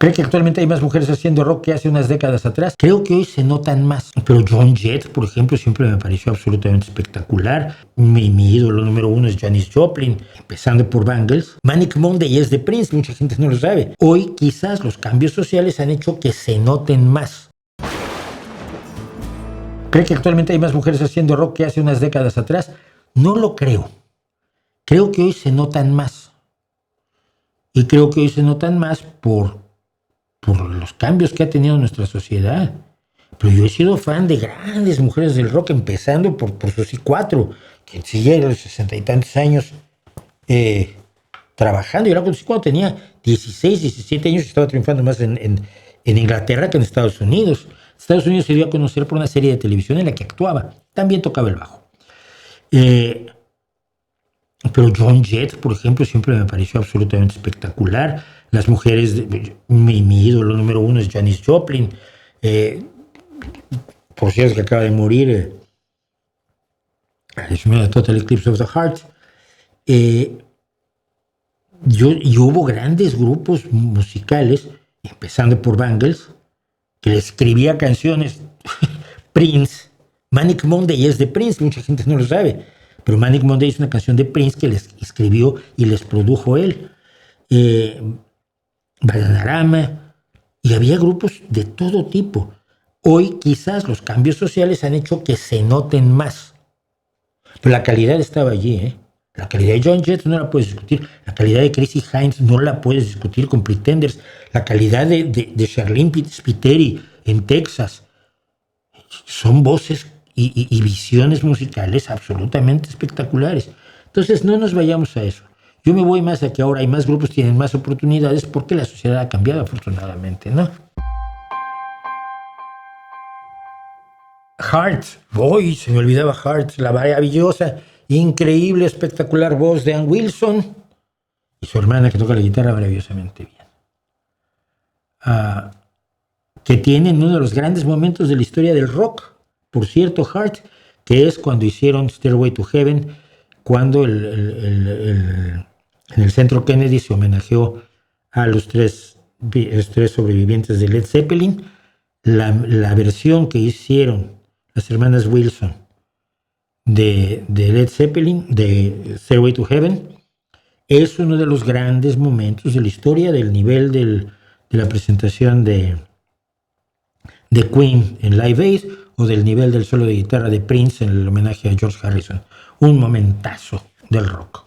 ¿Cree que actualmente hay más mujeres haciendo rock que hace unas décadas atrás? Creo que hoy se notan más. Pero Joan Jett, por ejemplo, siempre me pareció absolutamente espectacular. Mi ídolo número uno es Janis Joplin, empezando por Bangles. Manic Monday es de Prince, mucha gente no lo sabe. Hoy quizás los cambios sociales han hecho que se noten más. ¿Cree que actualmente hay más mujeres haciendo rock que hace unas décadas atrás? No lo creo. Creo que hoy se notan más. Y creo que hoy se notan más por los cambios que ha tenido nuestra sociedad. Pero yo he sido fan de grandes mujeres del rock, empezando por Susi 4, que sigue a los 60 y tantos años trabajando. Yo era cuando tenía 16, 17 años, estaba triunfando más en Inglaterra que en Estados Unidos. Estados Unidos se dio a conocer por una serie de televisión en la que actuaba. También tocaba el bajo. Pero Joan Jett, por ejemplo, siempre me pareció absolutamente espectacular. Las mujeres, mi ídolo número uno es Janis Joplin. Por cierto, que acaba de morir. Total Eclipse of the Heart. Y hubo grandes grupos musicales, empezando por Bangles, que le escribía canciones. Prince. Manic Monday es de Prince, mucha gente no lo sabe. Pero Manic Monday es una canción de Prince que les escribió y les produjo él. Bananarama, y había grupos de todo tipo. Hoy quizás los cambios sociales han hecho que se noten más. Pero la calidad estaba allí, ¿eh? La calidad de Joan Jett no la puedes discutir. La calidad de Chrissie Hynde no la puedes discutir con Pretenders. La calidad de Charlene Spiteri en Texas. Son voces y visiones musicales absolutamente espectaculares. Entonces no nos vayamos a eso. Yo me voy más a que ahora hay más grupos, tienen más oportunidades porque la sociedad ha cambiado afortunadamente, ¿no? Heart, se me olvidaba Heart, la maravillosa, increíble, espectacular voz de Ann Wilson y su hermana que toca la guitarra maravillosamente bien. Que tienen uno de los grandes momentos de la historia del rock, por cierto, Heart, que es cuando hicieron Stairway to Heaven, cuando en el Centro Kennedy se homenajeó a los tres sobrevivientes de Led Zeppelin. La versión que hicieron las hermanas Wilson de Led Zeppelin, de Stairway to Heaven, es uno de los grandes momentos de la historia del nivel de la presentación de Queen en Live Aid o del nivel del solo de guitarra de Prince en el homenaje a George Harrison. Un momentazo del rock.